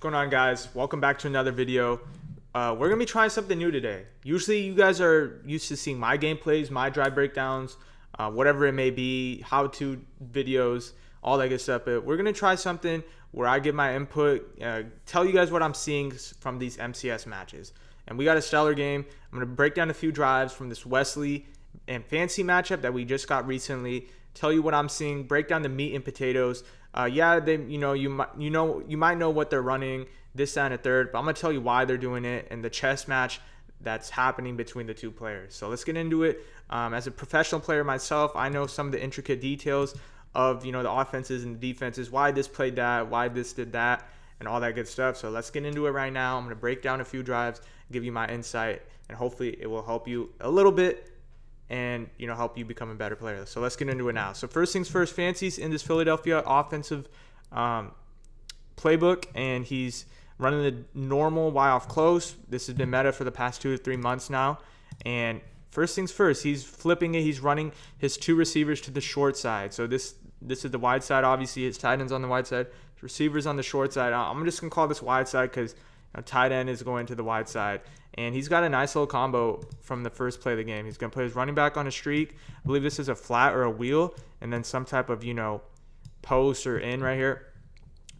going on, guys? Welcome back to another video. We're going to be trying something new today. Usually you guys are used to seeing my gameplays, my drive breakdowns, whatever it may be, how-to videos, all that good stuff. But we're going to try something where I give my input, tell you guys what I'm seeing from these MCS matches. And we got a stellar game. I'm going to break down a few drives from this Wesley and Fancy matchup that we just got recently, tell you what I'm seeing, break down the meat and potatoes. You might know what they're running, this, that, and a third, but I'm gonna tell you why they're doing it and the chess match that's happening between the two players. So let's get into it. As a professional player myself, I know some of the intricate details of the offenses and the defenses, why this played that, why this did that, and all that good stuff. So let's get into it right now. I'm gonna break down a few drives, give you my insight, and hopefully it will help you a little bit and help you become a better player. So let's get into it now. So first things first, Fancy's in this Philadelphia offensive playbook, and he's running the normal Y off close. This has been meta for the past 2 to 3 months now. And first things first, he's flipping it. He's running his two receivers to the short side. So this is the wide side. Obviously, his tight end's on the wide side. His receivers on the short side. I'm just gonna call this wide side because tight end is going to the wide side. And he's got a nice little combo from the first play of the game. He's going to put his running back on a streak. I believe this is a flat or a wheel, and then some type of, post or in right here.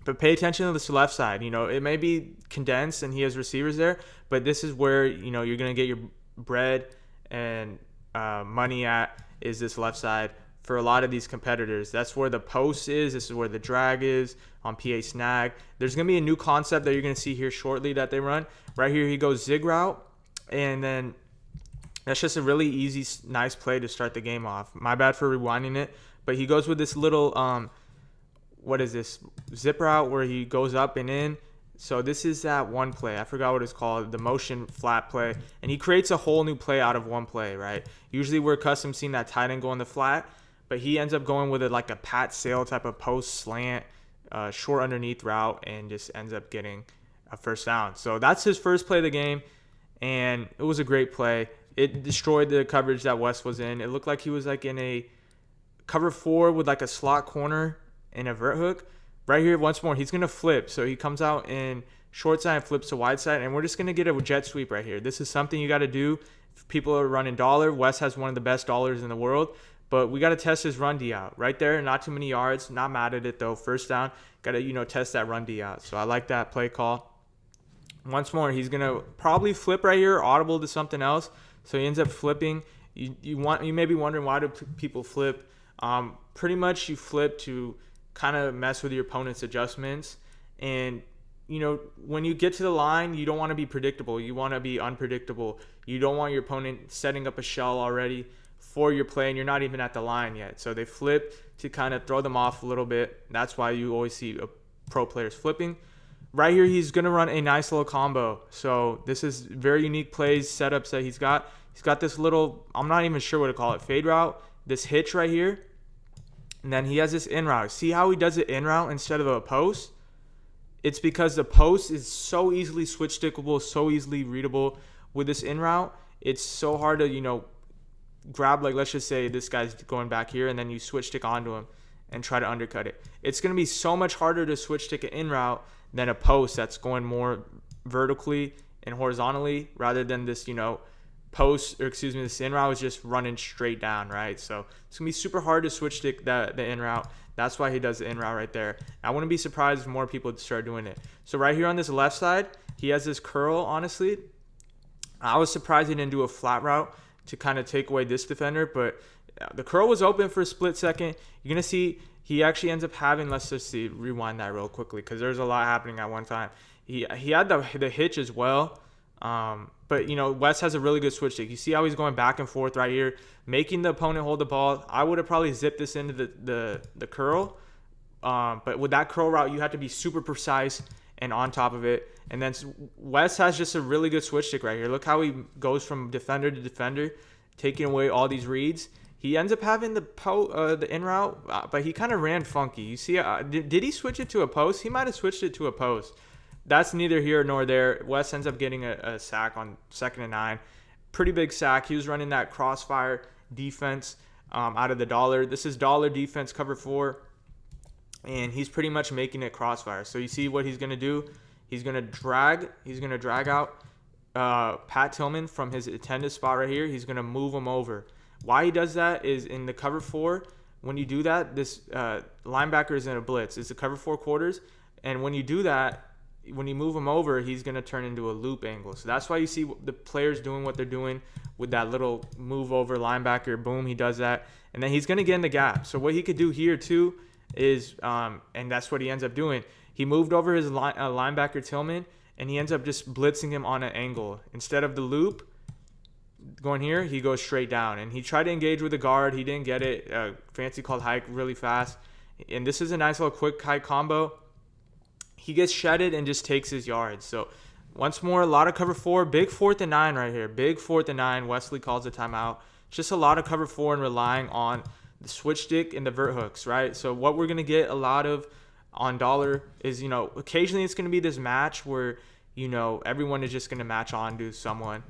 But pay attention to this left side. It may be condensed and he has receivers there, but this is where, you're going to get your bread and money at, is this left side for a lot of these competitors. That's where the post is. This is where the drag is on PA snag. There's going to be a new concept that you're going to see here shortly that they run. Right here, he goes zig route, and then that's just a really easy, nice play to start the game off. My bad for rewinding it, but he goes with this little, what is this, zip route where he goes up and in. So this is that one play. I forgot what it's called, the motion flat play. And he creates a whole new play out of one play, right? Usually we're accustomed seeing that tight end go on the flat, but he ends up going with like a Pat Sale type of post slant, short underneath route, and just ends up getting a first down. So that's his first play of the game, and it was a great play. It destroyed the coverage that West was in. It looked like he was like in a cover 4 with like a slot corner and a vert hook. Right here, once more, he's going to flip. So he comes out in short side and flips to wide side, and we're just going to get a jet sweep right here. This is something you got to do if people are running dollar. West has one of the best dollars in the world, but we got to test his run D out. Right there, not too many yards. Not mad at it, though. First down, got to, test that run D out. So I like that play call. Once more, he's going to probably flip right here, audible to something else. So he ends up flipping. You may be wondering, why do people flip? Pretty much you flip to kind of mess with your opponent's adjustments. And, when you get to the line, you don't want to be predictable. You want to be unpredictable. You don't want your opponent setting up a shell already for your play, and you're not even at the line yet. So they flip to kind of throw them off a little bit. That's why you always see pro players flipping. Right here, he's going to run a nice little combo. So this is very unique plays, setups that he's got. He's got this little, I'm not even sure what to call it, fade route, this hitch right here. And then he has this in route. See how he does it in route instead of a post? It's because the post is so easily switch stickable, so easily readable. With this in route, it's so hard to, grab, like, let's just say this guy's going back here, and then you switch stick onto him and try to undercut it. It's going to be so much harder to switch stick an in route than a post that's going more vertically and horizontally, rather than this, this in route is just running straight down, right? So it's going to be super hard to switch stick the in route. That's why he does the in route right there. I wouldn't be surprised if more people start doing it. So right here on this left side, he has this curl, honestly. I was surprised he didn't do a flat route to kind of take away this defender, but the curl was open for a split second. You're going to see he actually ends up having, let's just see, rewind that real quickly because there's a lot happening at one time. He had the hitch as well, but, West has a really good switch stick. You see how he's going back and forth right here, making the opponent hold the ball. I would have probably zipped this into the curl, but with that curl route, you have to be super precise and on top of it. And then West has just a really good switch stick right here. Look how he goes from defender to defender, taking away all these reads. He ends up having the in route, but he kind of ran funky. You see, did he switch it to a post? He might have switched it to a post. That's neither here nor there. West ends up getting a sack on 2nd and 9. Pretty big sack. He was running that crossfire defense out of the dollar. This is dollar defense cover 4, and he's pretty much making it crossfire. So you see what he's going to do? He's gonna drag out Pat Tillman from his intended spot right here. He's gonna move him over. Why he does that is in the cover 4. When you do that, this linebacker is in a blitz. It's a cover 4 quarters, and when you do that, when you move him over, he's going to turn into a loop angle. So that's why you see the players doing what they're doing with that little move over linebacker. Boom, he does that. And then he's going to get in the gap. So what he could do here too is, and that's what he ends up doing. He moved over his linebacker Tillman, and he ends up just blitzing him on an angle. Instead of the loop going here, he goes straight down. And he tried to engage with the guard. He didn't get it. Fancy called hike really fast. And this is a nice little quick hike combo. He gets shedded and just takes his yards. So once more, a lot of cover 4. Big 4th and 9 right here. Big 4th and 9. Wesley calls a timeout. Just a lot of cover 4 and relying on the switch stick and the vert hooks, right? So what we're going to get a lot of on dollar is, occasionally it's going to be this match where, everyone is just going to match on to someone.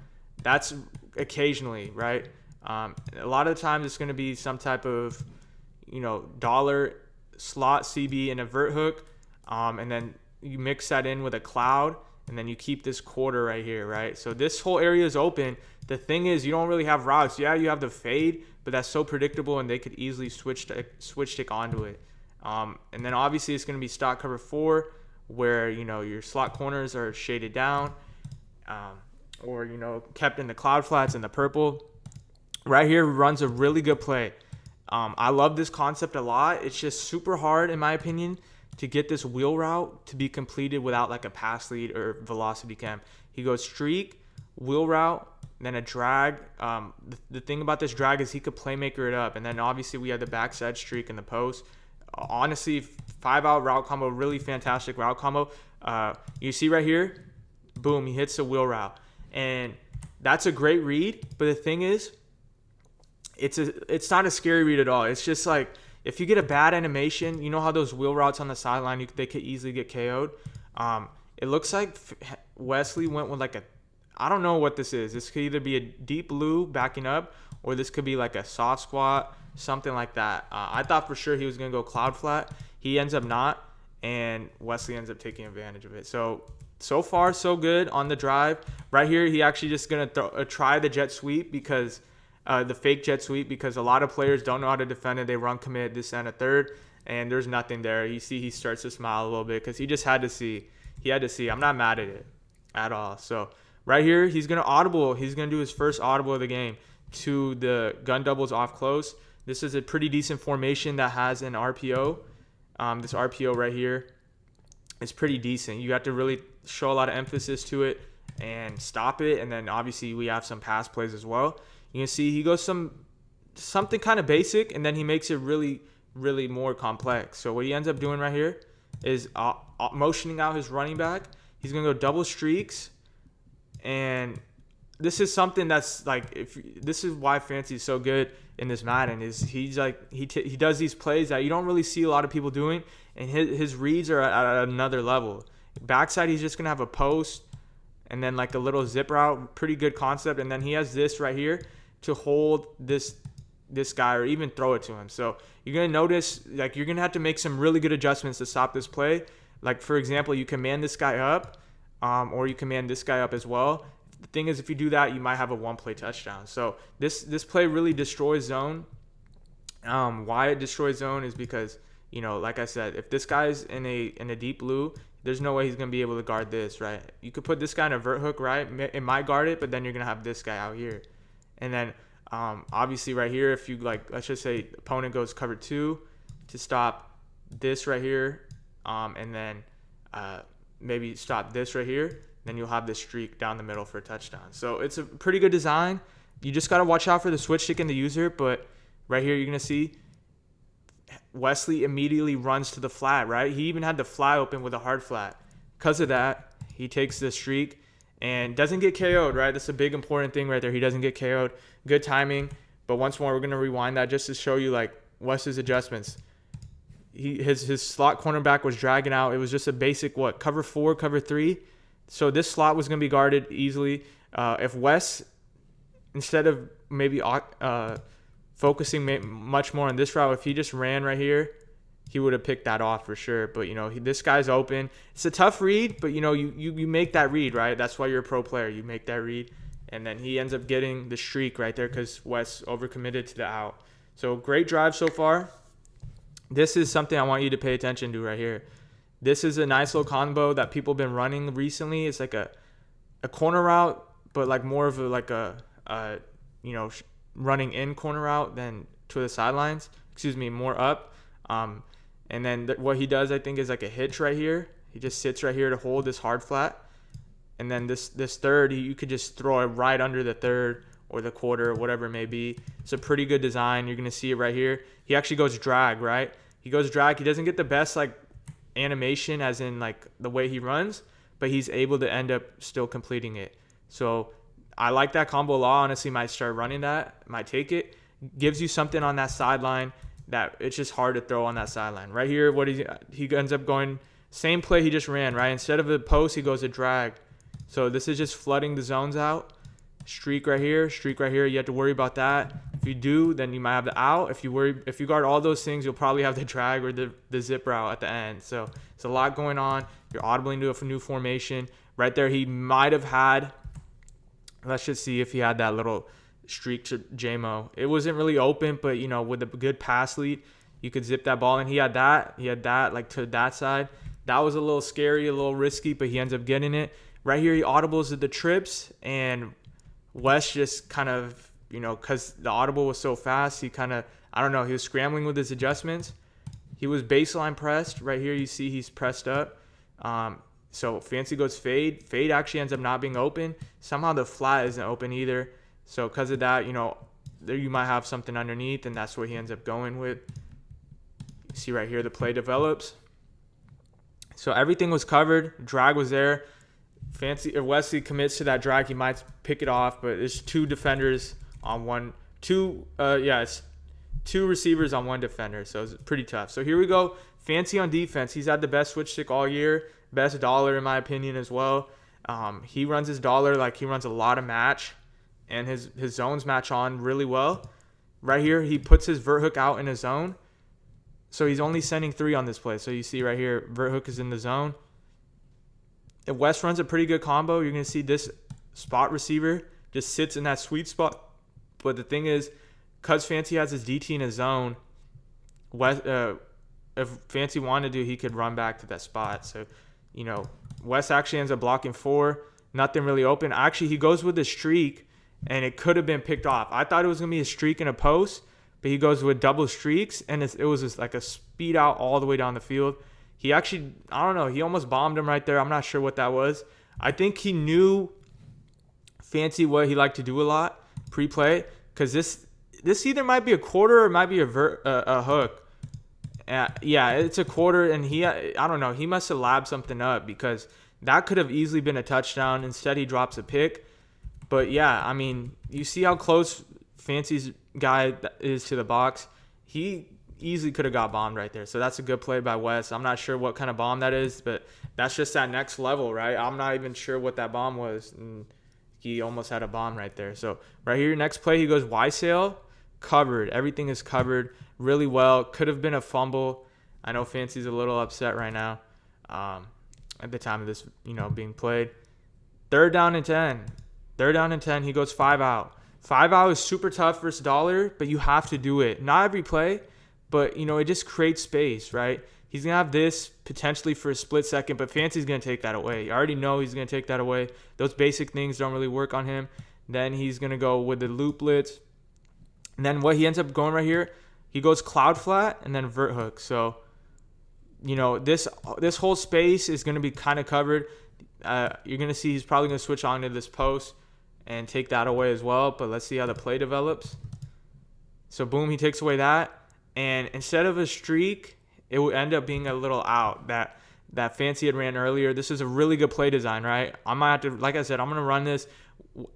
That's occasionally, right? A lot of the times it's going to be some type of, dollar slot CB and a vert hook. And then you mix that in with a cloud, and then you keep this quarter right here, right? So this whole area is open. The thing is, you don't really have routes. Yeah, you have the fade, but that's so predictable, and they could easily switch stick onto it. And then obviously it's going to be stock cover 4, where your slot corners are shaded down, or kept in the cloud flats in the purple. Right here runs a really good play. I love this concept a lot. It's just super hard, in my opinion, to get this wheel route to be completed without like a pass lead or velocity cam. He goes streak, wheel route, then a drag. The thing about this drag is he could playmaker it up. And then obviously we have the backside streak in the post. Honestly, 5-out route combo, really fantastic route combo. You see right here, boom, he hits the wheel route. And that's a great read. But the thing is, it's not a scary read at all. It's just like, if you get a bad animation, you know how those wheel routes on the sideline, they could easily get KO'd. It looks like Wesley went with I don't know what this is. This could either be a deep blue backing up, or this could be like a soft squat, something like that. I thought for sure he was going to go cloud flat. He ends up not, and Wesley ends up taking advantage of it. So far, so good on the drive. Right here, he actually just going to try the jet sweep because the fake jet sweep, because a lot of players don't know how to defend it. They run commit this and a third, and there's nothing there. You see he starts to smile a little bit because he just had to see. He had to see. I'm not mad at it at all. So right here, he's going to audible. He's going to do his first audible of the game to the gun doubles off close. This is a pretty decent formation that has an RPO. This RPO right here is pretty decent. You have to really show a lot of emphasis to it and stop it. And then obviously we have some pass plays as well. You can see he goes something kind of basic, and then he makes it really, really more complex. So what he ends up doing right here is motioning out his running back. He's going to go double streaks, and this is something that's like, this is why Fancy is so good in this Madden, is he's like he does these plays that you don't really see a lot of people doing, and his reads are at another level. Backside, he's just going to have a post and then like a little zip route, pretty good concept, and then he has this right here to hold this guy or even throw it to him. So you're going to notice, like, you're going to have to make some really good adjustments to stop this play. Like, for example, you can man this guy up, or you can man this guy up as well. The thing is, if you do that, you might have a one-play touchdown. So this play really destroys zone. Why it destroys zone is because, like I said, if this guy's in a deep blue, there's no way he's going to be able to guard this, right? You could put this guy in a vert hook, right? It might guard it, but then you're going to have this guy out here. And then obviously right here, if you let's just say opponent goes cover 2 to stop this right here, and then maybe stop this right here, then you'll have this streak down the middle for a touchdown. So it's a pretty good design. You just got to watch out for the switch stick in the user, but right here you're going to see Wesley immediately runs to the flat, right? He even had the fly open with a hard flat. Because of that, he takes the streak and doesn't get KO'd, right? That's a big important thing right there. He doesn't get KO'd. Good timing. But once more, we're going to rewind that just to show you like Wesley's adjustments. His slot cornerback was dragging out. It was just a basic, cover 4, cover 3. So this slot was going to be guarded easily. If Wes, instead of maybe focusing much more on this route, if he just ran right here, he would have picked that off for sure. But, this guy's open. It's a tough read, but, you make that read, right? That's why you're a pro player. You make that read. And then he ends up getting the streak right there because Wes overcommitted to the out. So great drive so far. This is something I want you to pay attention to right here. This is a nice little combo that people have been running recently. It's like a corner route, but like more of running in corner route than to the sidelines. More up. And then what he does, I think, is like a hitch right here. He just sits right here to hold this hard flat. And then this third, you could just throw it right under the third or the quarter or whatever it may be. It's a pretty good design. You're going to see it right here. He actually goes drag, right? He goes drag. He doesn't get the best like animation as in like the way he runs, but he's able to end up still completing it. So I like that combo a lot. Honestly, might start running that. Might take it. Gives you something on that sideline that it's just hard to throw on that sideline. Right here, he ends up going same play he just ran, right? Instead of a post, he goes a drag. So this is just flooding the zones out. Streak right here. You have to worry about that. If you do, then you might have the out. If you guard all those things, you'll probably have the drag or the zip route at the end. So it's a lot going on. You're audibly into a new formation. Right there, he might have had, let's just see if he had that little streak to JMO. It wasn't really open, but with a good pass lead, you could zip that ball. And he had that like to that side. That was a little scary, a little risky, but he ends up getting it. Right here, he audibles at the trips, and Wes just kind of, because the audible was so fast, he kind of, I don't know, he was scrambling with his adjustments. He was baseline pressed. Right here, you see he's pressed up. So Fancy goes fade. Fade actually ends up not being open. Somehow the flat isn't open either. So because of that, there you might have something underneath, and that's what he ends up going with. You see right here, the play develops. So everything was covered. Drag was there. Wesley commits to that drag. He might pick it off, but there's two defenders on one. It's two receivers on one defender, so it's pretty tough. So here we go. Fancy on defense. He's had the best switch stick all year. Best dollar, in my opinion, as well. He runs his dollar like he runs a lot of match, and his zones match on really well. Right here, he puts his vert hook out in a zone. So he's only sending 3 on this play. So you see right here, vert hook is in the zone. If West runs a pretty good combo, you're going to see this spot receiver just sits in that sweet spot. But the thing is, because Fancy has his DT in his zone, if Fancy wanted to, he could run back to that spot. So, West actually ends up blocking 4. Nothing really open. Actually, he goes with a streak, and it could have been picked off. I thought it was going to be a streak and a post, but he goes with double streaks, and it was just like a speed out all the way down the field. He actually, I don't know, he almost bombed him right there. I'm not sure what that was. I think he knew Fancy what he liked to do a lot pre-play, because this either might be a quarter or it might be a hook. It's a quarter, and I don't know, he must have labbed something up, because that could have easily been a touchdown. Instead, he drops a pick. But yeah, I mean, you see how close Fancy's guy is to the box. He easily could have got bombed right there. So that's a good play by Wes. I'm not sure what kind of bomb that is, but that's just that next level, right? I'm not even sure what that bomb was, and he almost had a bomb right there. So right here, next play, he goes Y-sail, covered. Everything is covered really well. Could have been a fumble. I know Fancy's a little upset right now at the time of this, being played. Third down and 10. He goes 5 out. 5 out is super tough versus dollar, but you have to do it. Not every play, but, it just creates space, right? He's going to have this potentially for a split second, but Fancy's going to take that away. You already know he's going to take that away. Those basic things don't really work on him. Then he's going to go with the loop blitz. And then what he ends up going right here, he goes cloud flat and then vert hook. So, this whole space is going to be kind of covered. You're going to see he's probably going to switch on to this post and take that away as well. But let's see how the play develops. So, boom, he takes away that. And instead of a streak, it would end up being a little out that Fancy had ran earlier. This is a really good play design, right? I might have to, like I said, I'm going to run this.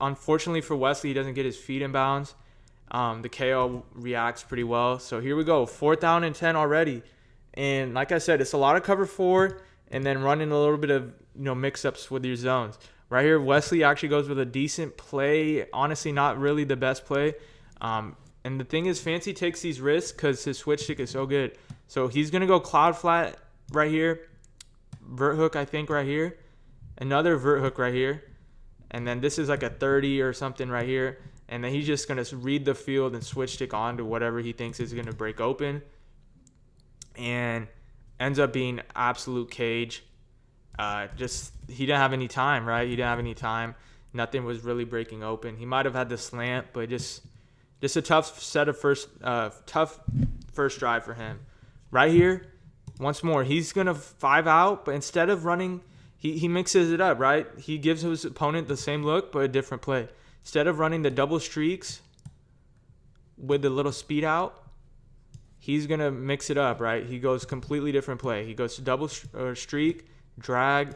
Unfortunately for Wesley, he doesn't get his feet in bounds. The KO reacts pretty well. So here we go. 4th down and 10 already. And like I said, it's a lot of cover 4 and then running a little bit of, mix-ups with your zones. Right here, Wesley actually goes with a decent play. Honestly, not really the best play. And the thing is, Fancy takes these risks because his switch stick is so good. So he's going to go cloud flat right here, vert hook, I think, right here, another vert hook right here, and then this is like a 30 or something right here. And then he's just going to read the field and switch stick on to whatever he thinks is going to break open. And ends up being absolute cage. He didn't have any time, right? He didn't have any time. Nothing was really breaking open. He might have had the slant, but just a tough first drive for him. Right here, once more, he's going to 5 out, but instead of running, he mixes it up, right? He gives his opponent the same look, but a different play. Instead of running the double streaks with the little speed out, he's going to mix it up, right? He goes completely different play. He goes to double streak, drag,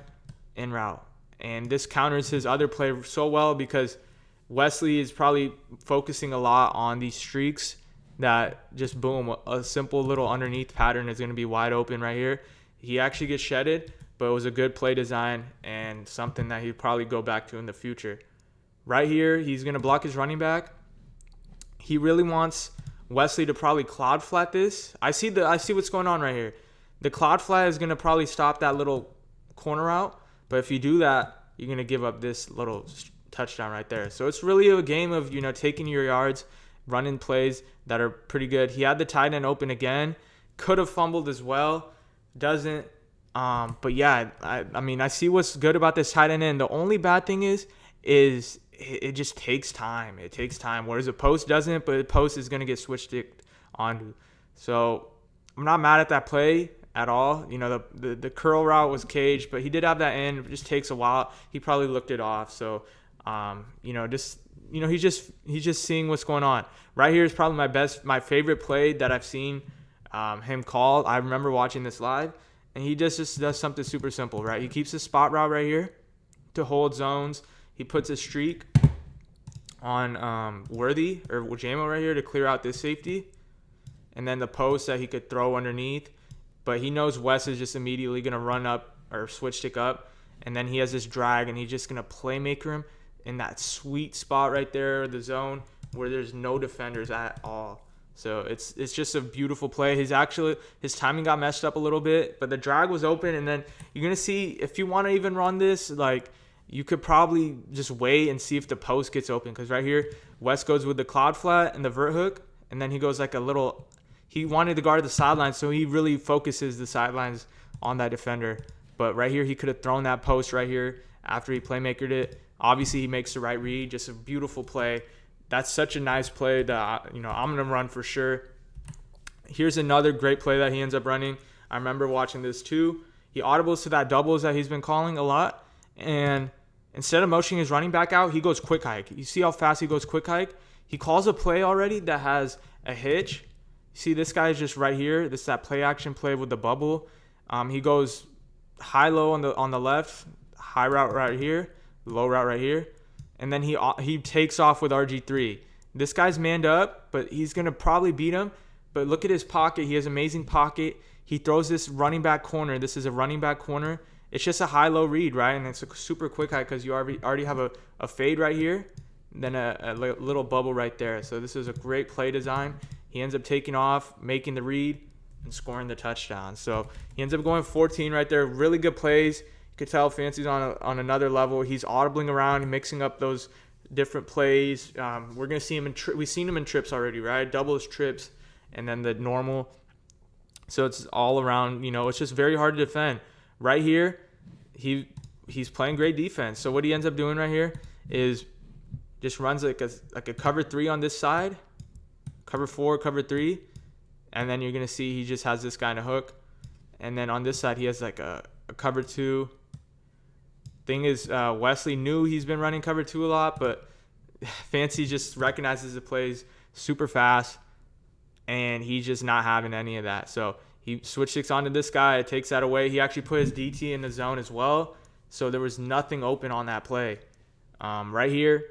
and route. And this counters his other play so well because Wesley is probably focusing a lot on these streaks that just, boom, a simple little underneath pattern is going to be wide open right here. He actually gets shedded, but it was a good play design and something that he'd probably go back to in the future. Right here, he's going to block his running back. He really wants Wesley to probably cloud flat this. I see what's going on right here. The cloud flat is going to probably stop that little corner route, but if you do that, you're going to give up this little touchdown right there. So it's really a game of, taking your yards, running plays that are pretty good. He had the tight end open again. Could have fumbled as well. Doesn't. But yeah, I see what's good about this tight end. The only bad thing is it just takes time. It takes time. Whereas a post doesn't, but a post is going to get switched onto. So I'm not mad at that play at all. The curl route was caged, but he did have that in. It just takes a while. He probably looked it off. So, he's just seeing what's going on. Right here is probably my favorite play that I've seen him call. I remember watching this live, and he just does something super simple, right? He keeps his spot route right here to hold zones. He puts a streak on Worthy or JMO right here to clear out this safety. And then the post that he could throw underneath. But he knows Wes is just immediately going to run up or switch stick up. And then he has this drag, and he's just going to playmaker him in that sweet spot right there, the zone, where there's no defenders at all. So it's just a beautiful play. His timing got messed up a little bit, but the drag was open. And then you're going to see, if you want to even run this, you could probably just wait and see if the post gets open. Because right here, Wes goes with the cloud flat and the vert hook. And then he goes he wanted to guard the sidelines, so he really focuses the sidelines on that defender. But right here, he could have thrown that post right here after he playmakered it. Obviously, he makes the right read. Just a beautiful play. That's such a nice play that, I'm going to run for sure. Here's another great play that he ends up running. I remember watching this too. He audibles to that doubles that he's been calling a lot. And instead of motioning his running back out, he goes quick hike. You see how fast he goes quick hike? He calls a play already that has a hitch. See, this guy is just right here. This is that play action play with the bubble. He goes high-low on the left, high route right here, low route right here. And then he takes off with RG3. This guy's manned up, but he's going to probably beat him. But look at his pocket. He has amazing pocket. He throws this running back corner. This is a running back corner. It's just a high-low read, right? And it's a super quick high because you already have a fade right here, then a little bubble right there. So this is a great play design. He ends up taking off, making the read, and scoring the touchdown. So he ends up going 14 right there. Really good plays. You could tell Fancy's on another level. He's audibling around, mixing up those different plays. We're going to see him we've seen him in trips already, right? Doubles, trips, and then the normal. So it's all around, it's just very hard to defend. Right here, he's playing great defense. So what he ends up doing right here is just runs like a cover 3 on this side, cover 4, cover 3, and then you're going to see he just has this guy in a hook. And then on this side, he has a cover 2. Thing is, Wesley knew he's been running cover 2 a lot, but Fancy just recognizes the plays super fast, and he's just not having any of that. So he switch sticks onto this guy. It takes that away. He actually put his DT in the zone as well, so there was nothing open on that play. Right here,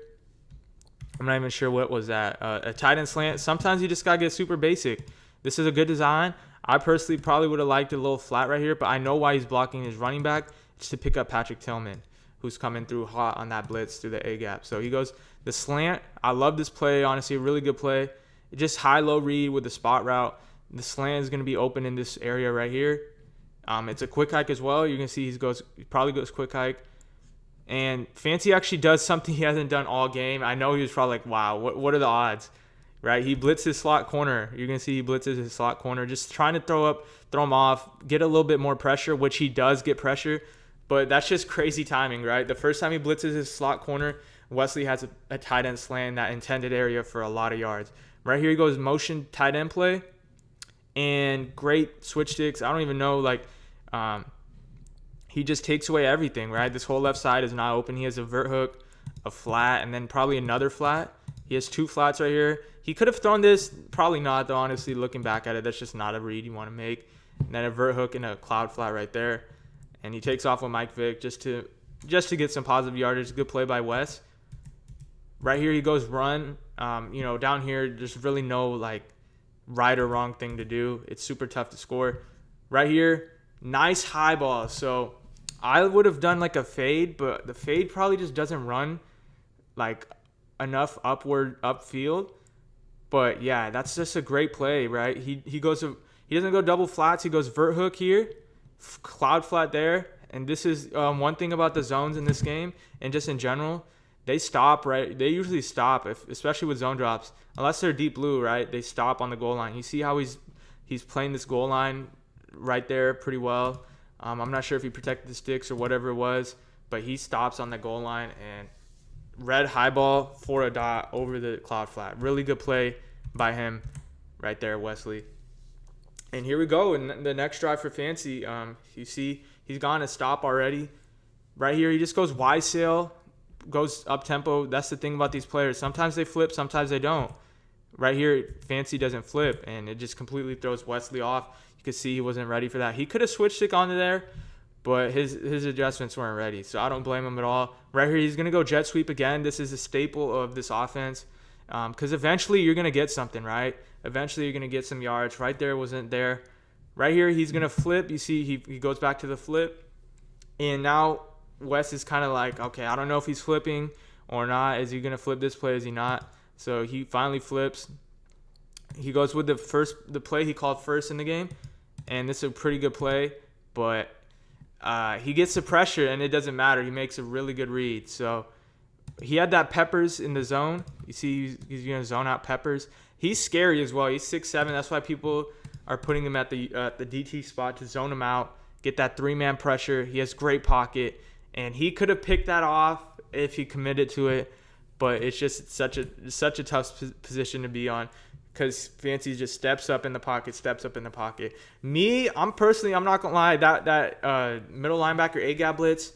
I'm not even sure what was that. A tight end slant. Sometimes you just got to get super basic. This is a good design. I personally probably would have liked it a little flat right here, but I know why he's blocking his running back. It's to pick up Patrick Tillman, who's coming through hot on that blitz through the A-gap. So he goes the slant. I love this play, honestly, a really good play. Just high-low read with the spot route. The slant is going to be open in this area right here. It's a quick hike as well. You're going to see he probably goes quick hike. And Fancy actually does something he hasn't done all game. I know he was probably like, wow, what are the odds? Right? He blitzes slot corner. You're going to see he blitzes his slot corner, just trying to throw him off, get a little bit more pressure, which he does get pressure. But that's just crazy timing, right? The first time he blitzes his slot corner, Wesley has a tight end slant in that intended area for a lot of yards. Right here he goes motion tight end play. And great switch sticks. I don't even know, he just takes away everything, right? This whole left side is not open. He has a vert hook, a flat, and then probably another flat. He has 2 flats right here. He could have thrown this, probably not, though, honestly, looking back at it. That's just not a read you want to make. And then a vert hook and a cloud flat right there. And he takes off with Mike Vick just to get some positive yardage. Good play by Wes. Right here he goes run. Down here, there's really no, right or wrong thing to do. It's super tough to score. Right here, nice high ball. So I would have done a fade, but the fade probably just doesn't run enough upfield. But yeah, that's just a great play, right? He doesn't go double flats. He goes vert hook here, cloud flat there. And this is one thing about the zones in this game and just in general. They stop, right? They usually stop, especially with zone drops. Unless they're deep blue, right? They stop on the goal line. You see how he's playing this goal line right there pretty well. I'm not sure if he protected the sticks or whatever it was, but he stops on the goal line and red high ball for a dot over the cloud flat. Really good play by him right there, Wesley. And here we go in the next drive for Fancy. You see he's gone a stop already. Right here, he just goes wide sail, goes up tempo. That's the thing about these players. Sometimes they flip, sometimes they don't. Right here, Fancy doesn't flip, and it just completely throws Wesley off. You could see he wasn't ready for that. He could have switched it onto there, but his adjustments weren't ready, so I don't blame him at all. Right here, he's going to go jet sweep again. This is a staple of this offense because eventually you're going to get something, right? Eventually you're going to get some yards. Right there wasn't there. Right here, he's going to flip. You see he goes back to the flip, and now Wes is kind of like, okay, I don't know if he's flipping or not. Is he going to flip this play? Is he not? So he finally flips. He goes with the play he called first in the game, and this is a pretty good play, but he gets the pressure, and it doesn't matter. He makes a really good read. So he had that Peppers in the zone. You see he's going to zone out Peppers. He's scary as well. He's 6'7". That's why people are putting him at the DT spot to zone him out, get that 3-man pressure. He has great pocket, and he could have picked that off if he committed to it, but it's just such a tough position to be on because Fancy just steps up in the pocket. I'm not gonna lie, that middle linebacker A-gap blitz,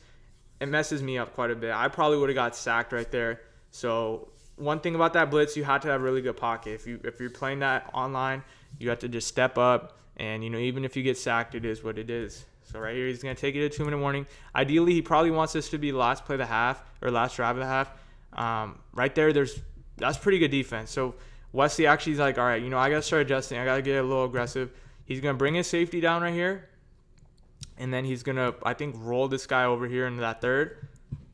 it messes me up quite a bit. I probably would have got sacked right there. So one thing about that blitz, you have to have really good pocket. If you're playing that online, you have to just step up, and even if you get sacked, it is what it is. So right here, he's going to take it a 2-minute warning. Ideally, he probably wants this to be the last play of the half or last drive of the half. Right there, that's pretty good defense. So Wesley actually is like, all right, I got to start adjusting. I got to get a little aggressive. He's going to bring his safety down right here. And then he's going to, I think, roll this guy over here into that third.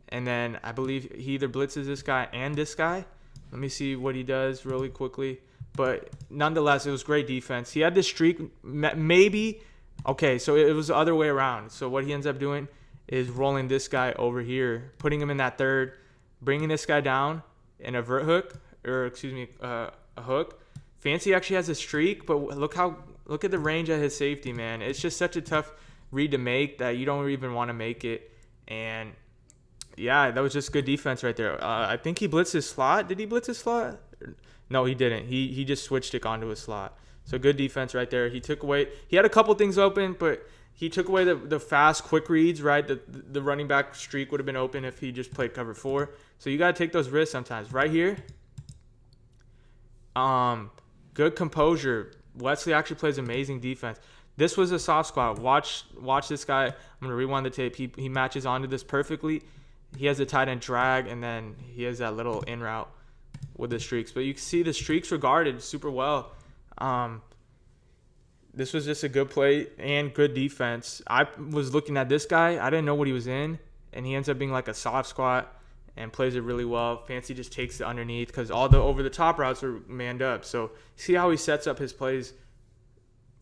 And then I believe he either blitzes this guy and this guy. Let me see what he does really quickly. But nonetheless, it was great defense. He had this streak, maybe. Okay, so it was the other way around. So what he ends up doing is rolling this guy over here, putting him in that third, bringing this guy down in a vert hook, a hook. Fancy actually has a streak, but look at the range of his safety, man. It's just such a tough read to make that you don't even want to make it. And yeah, that was just good defense right there. I think he blitzed his slot. Did he blitz his slot? No, he didn't. He just switched it onto his slot. So good defense right there. He had a couple things open, but he took away the fast, quick reads, right? The running back streak would have been open if he just played cover 4. So you got to take those risks sometimes. Right here, good composure. Wesley actually plays amazing defense. This was a soft spot. Watch this guy. I'm going to rewind the tape. He matches onto this perfectly. He has a tight end drag, and then he has that little in route with the streaks. But you can see the streaks were guarded super well. This was just a good play and good defense. I was looking at this guy. I didn't know what he was in, and he ends up being like a soft squat and plays it really well. Fancy just takes it underneath because all the over-the-top routes are manned up. So see how he sets up his plays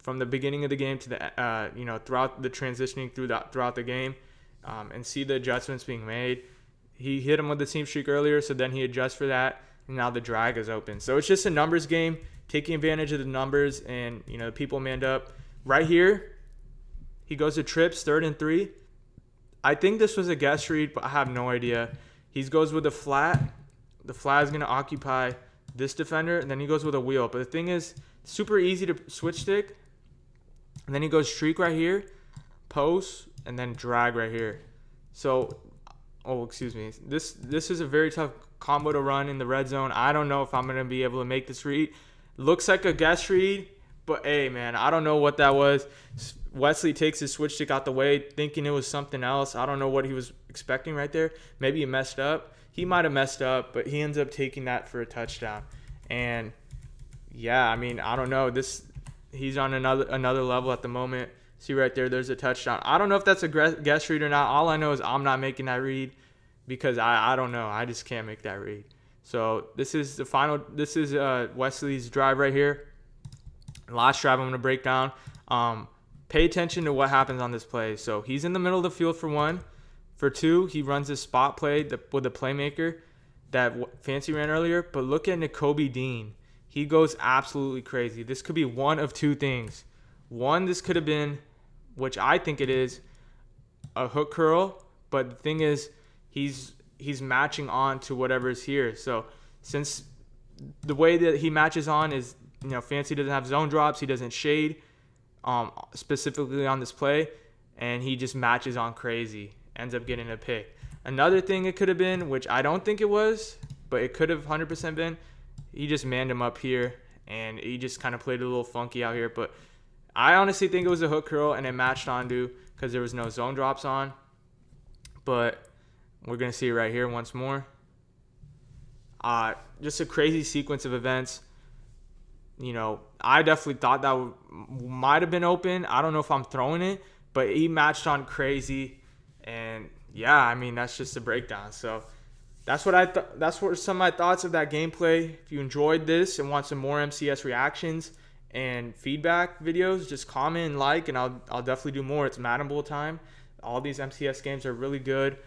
from the beginning of the game to the throughout the transitioning throughout the game, and see the adjustments being made. He hit him with the seam streak earlier, so then he adjusts for that, and now the drag is open. So it's just a numbers game, taking advantage of the numbers, and the people manned up. Right here, he goes to trips, 3rd and 3. I think this was a guess read, but I have no idea. He goes with a flat. The flat is going to occupy this defender, and then he goes with a wheel. But the thing is, super easy to switch stick. And then he goes streak right here, post, and then drag right here. So, excuse me. This is a very tough combo to run in the red zone. I don't know if I'm going to be able to make this read. Looks like a guess read, but hey, man, I don't know what that was. Wesley takes his switch stick out the way, thinking it was something else. I don't know what he was expecting right there. Maybe he messed up. He might have messed up, but he ends up taking that for a touchdown. And yeah, I mean, I don't know. He's on another level at the moment. See right there, there's a touchdown. I don't know if that's a guess read or not. All I know is I'm not making that read because I don't know. I just can't make that read. So this is Wesley's drive right here. Last drive I'm going to break down. Pay attention to what happens on this play. So he's in the middle of the field for 1. For 2, he runs this spot play with the playmaker that Fancy ran earlier. But look at Nakobe Dean. He goes absolutely crazy. This could be one of 2 things. One, this could have been, which I think it is, a hook curl. But the thing is, he's matching on to whatever is here. So since the way that he matches on is, Fancy doesn't have zone drops. He doesn't shade specifically on this play. And he just matches on crazy. Ends up getting a pick. Another thing it could have been, which I don't think it was, but it could have 100% been, he just manned him up here, and he just kind of played a little funky out here. But I honestly think it was a hook curl, and it matched onto because there was no zone drops on. But we're going to see it right here once more. Just a crazy sequence of events. I definitely thought that might have been open. I don't know if I'm throwing it, but he matched on crazy. And yeah, I mean, that's just a breakdown. So that's what some of my thoughts of that gameplay. If you enjoyed this and want some more MCS reactions and feedback videos, just comment and like, and I'll definitely do more. It's Madden Bowl time. All these MCS games are really good.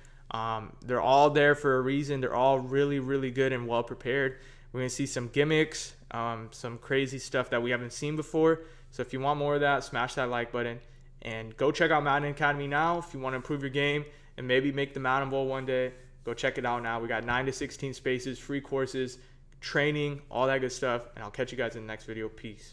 They're all there for a reason. They're all really, really good and well prepared. We're going to see some gimmicks, some crazy stuff that we haven't seen before. So if you want more of that, smash that like button. And go check out Madden Academy now if you want to improve your game and maybe make the Madden Bowl one day. Go check it out now. We got 9 to 16 spaces, free courses, training, all that good stuff. And I'll catch you guys in the next video. Peace.